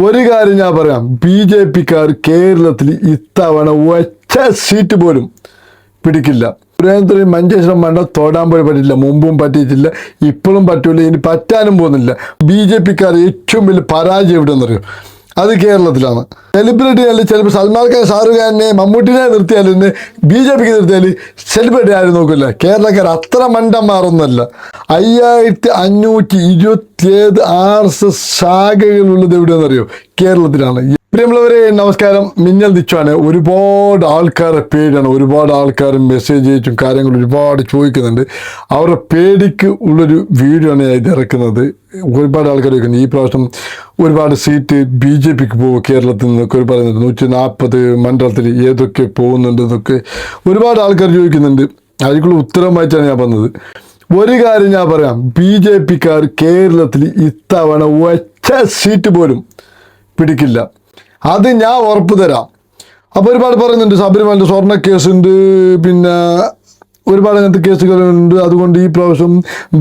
ഒരു കാര്യം ഞാൻ പറയാം, BJP-ക്കാർ കേരളത്തിൽ ഇത്തവണ ഒറ്റ സീറ്റ് പോലും പിടിക്കില്ല. സുരേന്ദ്രൻ മഞ്ചേശ്വരം വേണ്ട തൊടാൻ പോയി പറ്റില്ല, മുമ്പും പറ്റിയിട്ടില്ല, ഇപ്പോഴും പറ്റൂല, ഇനി പറ്റാനും പോകുന്നില്ല. BJP-ക്കാർ ഏറ്റവും വലിയ പരാജയം എവിടെയെന്ന് അറിയോ? അത് കേരളത്തിലാണ്. സെലിബ്രിറ്റി അല്ല, ചിലപ്പോൾ സൽമാൻ ഖാൻ, ഷാറുഖ് ഖാനെ, മമ്മൂട്ടിനെ നിർത്തിയാലും BJP-ക്ക് നിർത്തിയാൽ സെലിബ്രിറ്റി ആരും നോക്കില്ല. കേരളക്കാർ അത്ര മണ്ടന്മാരൊന്നുമല്ല. 5527 RSS ശാഖകളുള്ളത് എവിടെയെന്നറിയോ? കേരളത്തിലാണ്. പ്രിയമുള്ളവരെ നമസ്കാരം, മിന്നൽ നിച്ചുവാണ്. ഒരുപാട് ആൾക്കാരെ പേടിയാണ്, ഒരുപാട് ആൾക്കാർ മെസ്സേജ് അയച്ചും കാര്യങ്ങൾ ഒരുപാട് ചോദിക്കുന്നുണ്ട്. അവരുടെ പേടിക്ക് ഉള്ളൊരു വീഡിയോ ആണ് ഞാൻ ഇത് ഇറക്കുന്നത്. ഒരുപാട് ആൾക്കാർ ചോദിക്കുന്നത് ഈ പ്രാവശ്യം ഒരുപാട് സീറ്റ് BJP-ക്ക് പോകും കേരളത്തിൽ നിന്നൊക്കെ ഒരു പറയുന്നുണ്ട്. 140 മണ്ഡലത്തിൽ ഏതൊക്കെ പോകുന്നുണ്ടെന്നൊക്കെ ഒരുപാട് ആൾക്കാർ ചോദിക്കുന്നുണ്ട്. അതിനുള്ള ഉത്തരമായിട്ടാണ് ഞാൻ പറഞ്ഞത്. ഒരു കാര്യം ഞാൻ പറയാം, BJP-ക്കാർ കേരളത്തിൽ ഇത്തവണ ഒറ്റ സീറ്റ് പോലും പിടിക്കില്ല, അത് ഞാൻ ഉറപ്പ് തരാം. അപ്പോൾ ഒരുപാട് പറയുന്നുണ്ട് ശബരിമല സ്വർണ്ണ കേസുണ്ട്, പിന്നെ ഒരുപാട് അങ്ങനത്തെ കേസുകളുണ്ട്, അതുകൊണ്ട് ഈ പ്രാവശ്യം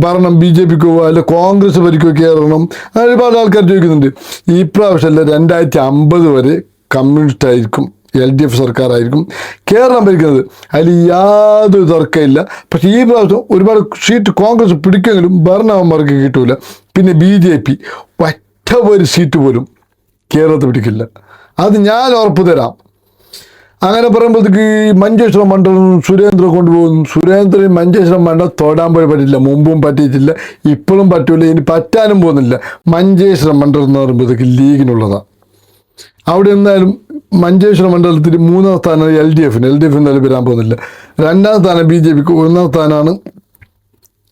ഭരണം BJP-ക്ക് അല്ല കോൺഗ്രസ് ഭരിക്കോ കയറണം, ഒരുപാട് ആൾക്കാർ ചോദിക്കുന്നുണ്ട്. ഈ പ്രാവശ്യമല്ല, 2050 വരെ കമ്മ്യൂണിസ്റ്റ് ആയിരിക്കും, LDF സർക്കാരായിരിക്കും കേരളം ഭരിക്കുന്നത്, അതിൽ യാതൊരു തർക്കമില്ല. പക്ഷേ ഈ പ്രാവശ്യം ഒരുപാട് സീറ്റ് കോൺഗ്രസ് പിടിക്കുമെങ്കിലും ഭരണവന്മാർക്ക് കിട്ടൂല. പിന്നെ BJP ഒറ്റ ഒരു സീറ്റ് പോലും കേരളത്തിൽ പിടിക്കില്ല, അത് ഞാൻ ഉറപ്പ് തരാം. അങ്ങനെ പറയുമ്പോഴത്തേക്ക് മഞ്ചേശ്വരം മണ്ഡലം സുരേന്ദ്രൻ കൊണ്ടുപോകും. സുരേന്ദ്രൻ മഞ്ചേശ്വരം മണ്ഡലം തൊടാൻ പോയി പറ്റില്ല, മുമ്പും പറ്റിയിട്ടില്ല, ഇപ്പോഴും പറ്റൂല, ഇനി പറ്റാനും പോകുന്നില്ല. മഞ്ചേശ്വരം മണ്ഡലം എന്ന് പറയുമ്പോഴത്തേക്ക് ലീഗിനുള്ളതാണ്. അവിടെ എന്തായാലും മഞ്ചേശ്വരം മണ്ഡലത്തിൽ 3ാം സ്ഥാനം LDF എന്തായാലും വരാൻ പോകുന്നില്ല. 2ാം സ്ഥാനം BJP-ക്ക്, 1ാം സ്ഥാനമാണ്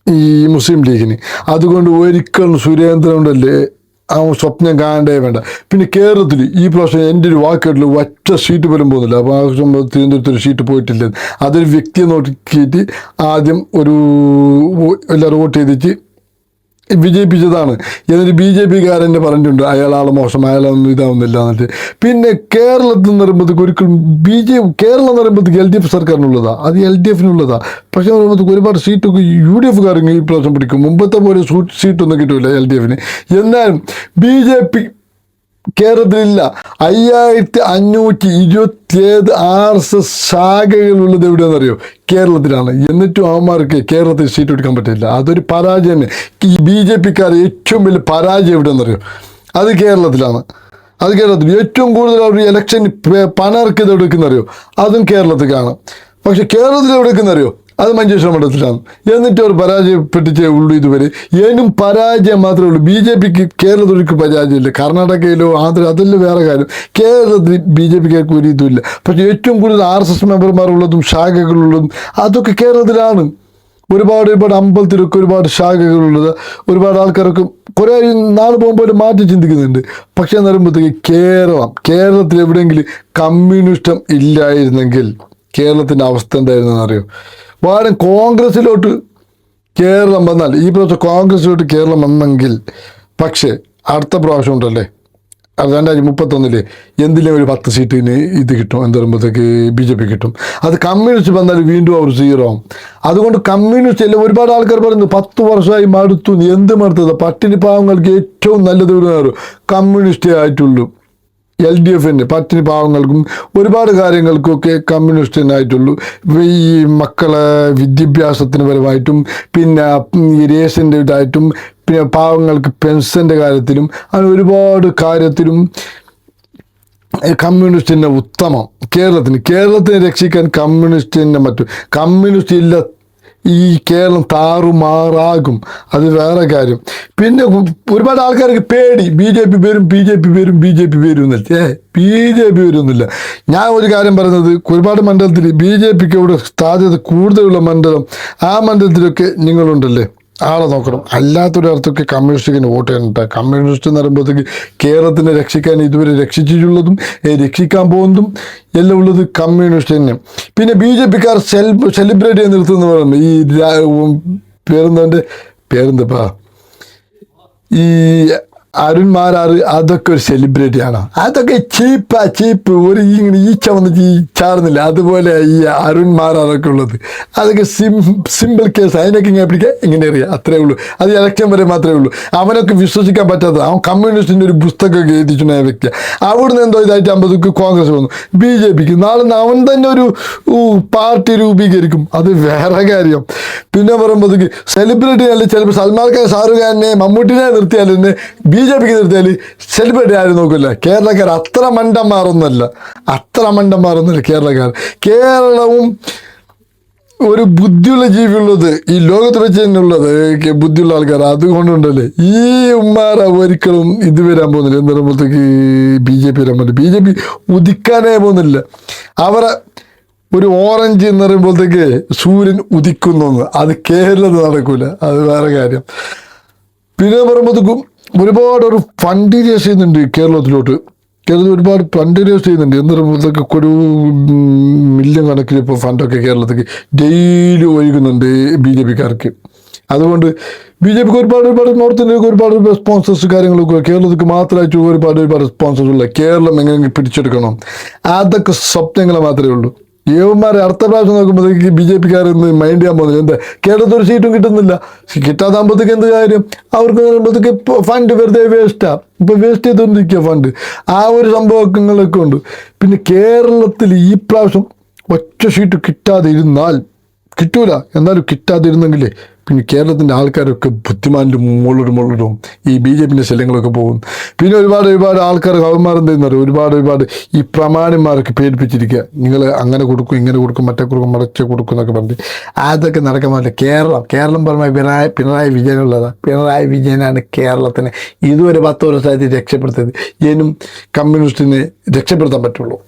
ഈ മുസ്ലിം ലീഗിന്. അതുകൊണ്ട് ഒരിക്കലും സുരേന്ദ്രൻ ഉണ്ടല്ലേ ആ സ്വപ്നം കാണണ്ടേ വേണ്ട. പിന്നെ കേരളത്തിൽ ഈ പ്രാവശ്യം എൻ്റെ ഒരു വാക്കേട്ടിൽ ഒറ്റ സീറ്റ് പോലും പോകുന്നില്ല. അപ്പോൾ ആ തിരുവനന്തപുരത്തൊരു സീറ്റ് പോയിട്ടില്ല. അതൊരു വ്യക്തിയെ നോക്കിയിട്ട് ആദ്യം എല്ലാവരും വോട്ട് ചെയ്തിട്ട് വിജയിപ്പിച്ചതാണ്. എന്നിട്ട് BJP-കാരൻ്റെ പറഞ്ഞിട്ടുണ്ട് അയാളാളെ മോശം, അയാളൊന്നും ഇതാവുന്നില്ല എന്നിട്ട്. പിന്നെ കേരളത്തിൽ നിന്ന് പറയുമ്പോഴത്തേക്ക് ഒരിക്കലും കേരളം എന്ന് പറയുമ്പോഴത്തേക്ക് LDF സർക്കാരിനുള്ളതാണ്, അത് LDF-നുള്ളതാണ്. പക്ഷേ പറയുമ്പോഴത്തേക്ക് ഒരുപാട് സീറ്റൊക്കെ UDF-കാർ ഈ പ്രാവശ്യം പിടിക്കും. മുമ്പത്തെ പോലെ സീറ്റൊന്നും കിട്ടില്ല LDF-ന്. എന്നാലും BJP കേരളത്തിലില്ല. 5527 RSS ശാഖകളുള്ളത് എവിടെയാണെന്നറിയോ? കേരളത്തിലാണ്. എന്നിട്ടും അവന്മാർക്ക് കേരളത്തിൽ സീറ്റ് എടുക്കാൻ പറ്റില്ല, അതൊരു പരാജയം തന്നെ. ഈ BJP-ക്കാർ ഏറ്റവും വലിയ പരാജയം എവിടെയെന്നറിയോ? അത് കേരളത്തിലാണ്. അത് കേരളത്തിൽ ഏറ്റവും കൂടുതൽ അവർ ഇലക്ഷൻ പണം ഇറക്കിയത് എടുക്കുന്നറിയോ? അതും കേരളത്തിലാണ്. പക്ഷെ കേരളത്തിൽ എവിടെ എടുക്കുന്നറിയോ? അത് മഞ്ചേശ്വരം മണ്ഡലത്തിലാണ്. എന്നിട്ട് അവർ പരാജയപ്പെട്ടിട്ടേ ഉള്ളൂ ഇതുവരെ. ഏനും പരാജയം മാത്രമേ ഉള്ളൂ. BJP-ക്ക് കേരളത്തിലേക്ക് പരാജയമില്ല. കർണാടകയിലോ ആന്ധ്ര അതെല്ലാം വേറെ കാര്യം. കേരളത്തിൽ BJP-ക്കാർക്ക് ഒരു ഇതുമില്ല. പക്ഷേ ഏറ്റവും കൂടുതൽ RSS മെമ്പർമാരുള്ളതും ശാഖകളുള്ളതും അതൊക്കെ കേരളത്തിലാണ്. ഒരുപാട് അമ്പലത്തിലൊക്കെ ഒരുപാട് ശാഖകളുള്ളത്. ഒരുപാട് ആൾക്കാരൊക്കെ കുറേ നാൾ പോകുമ്പോൾ മാറ്റി ചിന്തിക്കുന്നുണ്ട്. പക്ഷേ എന്ന് പറയുമ്പോഴത്തേക്ക് കേരളത്തിൽ എവിടെയെങ്കിലും കമ്മ്യൂണിസ്റ്റം ഇല്ലായിരുന്നെങ്കിൽ കേരളത്തിൻ്റെ അവസ്ഥ എന്തായിരുന്നെന്ന് അറിയോ? വാരം കോൺഗ്രസ്സിലോട്ട് കേരളം വന്നാൽ, ഈ പ്രാവശ്യം കോൺഗ്രസ്സിലോട്ട് കേരളം വന്നെങ്കിൽ, പക്ഷേ അടുത്ത പ്രാവശ്യം ഉണ്ടല്ലേ 2031 എന്തിലും ഒരു 10 സീറ്റിന് ഇത് കിട്ടും. എന്ത് പറയുമ്പോഴത്തേക്ക് BJP കിട്ടും. അത് കമ്മ്യൂണിസ്റ്റ് വന്നാൽ വീണ്ടും അവർ 0 ആവും. അതുകൊണ്ട് കമ്മ്യൂണിസ്റ്റ് അല്ല. ഒരുപാട് ആൾക്കാർ പറയുന്നു 10 വർഷമായി മടുത്തു. എന്ത് മടുത്തത്? പട്ടിണി പാവങ്ങൾക്ക് ഏറ്റവും നല്ലത് ഒരു കമ്മ്യൂണിസ്റ്റേ ആയിട്ടുള്ളൂ. LDF-ന് പട്ടിണി പാവങ്ങൾക്കും ഒരുപാട് കാര്യങ്ങൾക്കൊക്കെ കമ്മ്യൂണിസ്റ്റിനായിട്ടുള്ളൂ. ഈ മക്കളെ വിദ്യാഭ്യാസത്തിന് പരമായിട്ടും പിന്നെ ഈ റേഷൻ്റെ ഇതായിട്ടും പിന്നെ പാവങ്ങൾക്ക് പെൻഷൻ്റെ കാര്യത്തിലും അങ്ങനെ ഒരുപാട് കാര്യത്തിലും കമ്മ്യൂണിസ്റ്റിൻ്റെ ഉത്തമം. കേരളത്തിനെ രക്ഷിക്കാൻ കമ്മ്യൂണിസ്റ്റ് ഇല്ല ഈ കേരളം താറുമാറാകും. അത് വേറെ കാര്യം. പിന്നെ ഒരുപാട് ആൾക്കാർക്ക് പേടി BJP വരും എന്നല്ലേ. BJP വരുന്നില്ല. ഞാൻ ഒരു കാര്യം പറയുന്നത്, ഒരുപാട് മണ്ഡലത്തിൽ BJP-ക്ക് ഇവിടെ സാധ്യത കൂടുതലുള്ള മണ്ഡലം, ആ മണ്ഡലത്തിലൊക്കെ നിങ്ങളുണ്ടല്ലേ ആളെ നോക്കണം. അല്ലാത്തൊരർത്ഥമൊക്കെ കമ്മ്യൂണിസ്റ്റിന് വോട്ട് ചെയ്യണ്ട. കമ്മ്യൂണിസ്റ്റ് എന്ന് പറയുമ്പോഴത്തേക്ക് കേരളത്തിനെ രക്ഷിക്കാൻ ഇതുവരെ രക്ഷിച്ചിട്ടുള്ളതും രക്ഷിക്കാൻ പോകുന്നതും എല്ലാം ഉള്ളത് കമ്മ്യൂണിസ്റ്റ് തന്നെ. പിന്നെ BJP-ക്കാർ സെലിബ്രേറ്റ് ചെയ്ത് നിർത്തുന്ന പറയുന്നത് ഈ പേരെന്താ ഈ അരുൺ മാരാർ അതൊക്കെ ഒരു സെലിബ്രിറ്റി ആണോ? അതൊക്കെ ചീപ്പ് ഒരു ഇങ്ങനെ ഈച്ച വന്നിട്ട് ഈ ചാടുന്നില്ല, അതുപോലെ ഈ അരുൺ മാരാറൊക്കെ ഉള്ളത് അതൊക്കെ സിമ്പിൾ കേസ്. അതിനൊക്കെ ഇങ്ങനെ പിടിക്കുക, ഇങ്ങനെ അറിയാം, അത്രേ ഉള്ളൂ. അത് ഇലക്ഷൻ വരെ മാത്രമേ ഉള്ളൂ. അവനൊക്കെ വിശ്വസിക്കാൻ പറ്റാത്തത്. അവൻ കമ്മ്യൂണിസ്റ്റിൻ്റെ ഒരു പുസ്തകമൊക്കെ എഴുതിച്ചുണ്ടായ വ്യക്തിയാണ്. അവിടുന്ന് എന്തോ ഇതായിട്ട് അമ്പതൊക്കെ കോൺഗ്രസ് വന്നു, BJPക്ക് നാളെ അവൻ തന്നെ ഒരു പാർട്ടി രൂപീകരിക്കും, അത് വേറെ കാര്യം. പിന്നെ പറയുമ്പോഴത്തേക്ക് സെലിബ്രിറ്റി അല്ല, ചിലപ്പോൾ സൽമാൻ ഖാൻ, ഷാറുഖ് ഖാനെ, മമ്മൂട്ടിനെ നിർത്തിയാൽ തന്നെ BJPക്ക് നിർത്തിയാൽ സെലിബ്രിറ്റി ആരും നോക്കില്ല. കേരളക്കാർ അത്ര മണ്ടന്മാരൊന്നുമല്ല കേരളക്കാർ. കേരളവും ഒരു ബുദ്ധിയുള്ള ജീവിയുള്ളത് ഈ ലോകത്ത് വെച്ച് തന്നെ ഉള്ളത് ബുദ്ധിയുള്ള ആൾക്കാർ. അതുകൊണ്ടുണ്ടല്ലേ ഈ ഉമ്മാർ ഒരിക്കലും ഇത് വരാൻ പോകുന്നില്ല. എന്ന് പറയുമ്പോഴത്തേക്ക് BJP വരാൻ പോകുന്നില്ല. BJP ഉദിക്കാനേ പോകുന്നില്ല. അവരെ ഒരു ഓറഞ്ച് എന്ന് പറയുമ്പോഴത്തേക്ക് സൂര്യൻ ഉദിക്കുന്നു, അത് കേരളത്തിൽ നടക്കൂല, അത് വേറെ കാര്യം. പിന്നെ പറയുമ്പോഴത്തേക്കും ഒരുപാട് ഒരു ഫണ്ട് റേസ് ചെയ്യുന്നുണ്ട് കേരളത്തിൽ ഒരുപാട് ഫണ്ട് റേസ് ചെയ്യുന്നുണ്ട്. എന്ന് പറയുമ്പോഴത്തേക്ക് ഒരു മില്യൺ കണക്കിന് ഇപ്പോൾ ഫണ്ടൊക്കെ കേരളത്തിലേക്ക് ഡെയിലി ഒഴുകുന്നുണ്ട് BJPക്കാർക്ക്. അതുകൊണ്ട് BJPക്ക് ഒരുപാട് നോർത്ത് ഇന്ത്യക്ക് ഒരുപാട് സ്പോൺസേഴ്സ് കാര്യങ്ങളൊക്കെ, കേരളത്തിലേക്ക് മാത്രമായിട്ട് ഒരുപാട് സ്പോൺസേഴ്സ് ഉള്ള. കേരളം എങ്ങനെ പിടിച്ചെടുക്കണം, അതൊക്കെ സ്വപ്നങ്ങൾ മാത്രമേ ഉള്ളൂ. യുവന്മാരെ അടുത്ത പ്രാവശ്യം നോക്കുമ്പോഴത്തേക്ക് BJPക്കാരൊന്ന് മൈൻഡ് ചെയ്യാൻ പോകുന്നില്ല. എന്താ കേരളത്തിൽ ഒരു സീറ്റും കിട്ടുന്നില്ല, കിട്ടാതാകുമ്പോഴത്തേക്ക് എന്ത് കാര്യം? അവർക്ക് പറയുമ്പോഴത്തേക്ക് ഫണ്ട് വെറുതെ വേസ്റ്റാണ്. ഇപ്പം വേസ്റ്റ് ചെയ്തുകൊണ്ടിരിക്കുക ഫണ്ട്. ആ ഒരു സംഭവങ്ങളൊക്കെ ഉണ്ട്. പിന്നെ കേരളത്തിൽ ഈ പ്രാവശ്യം ഒറ്റ സീറ്റ് കിട്ടൂല, എന്നാലും കിട്ടാതിരുന്നെങ്കിലേ പിന്നെ കേരളത്തിൻ്റെ ആൾക്കാരൊക്കെ ബുദ്ധിമാൻ്റെ മുകളിലും ഈ BJPൻ്റെ ശല്യങ്ങളൊക്കെ പോകും. പിന്നെ ഒരുപാട് ആൾക്കാർ കവന്മാരെന്തെന്ന് പറയും, ഒരുപാട് ഈ പ്രമാണിമാരൊക്കെ പേടിപ്പിച്ചിരിക്കുക. നിങ്ങൾ അങ്ങനെ കൊടുക്കും, ഇങ്ങനെ കൊടുക്കും, മറ്റേ കൊടുക്കും, മറച്ച് കൊടുക്കും എന്നൊക്കെ പറഞ്ഞിട്ട് അതൊക്കെ നടക്കാൻ പാടില്ല. കേരളം പറഞ്ഞാൽ പിണറായി വിജയനുള്ളതാണ്. പിണറായി വിജയനാണ് കേരളത്തിനെ ഇതുവരെ 10 വർഷമായിട്ട് രക്ഷപ്പെടുത്തിയത്. ഇതിനും കമ്മ്യൂണിസ്റ്റിനെ രക്ഷപ്പെടുത്താൻ പറ്റുള്ളൂ.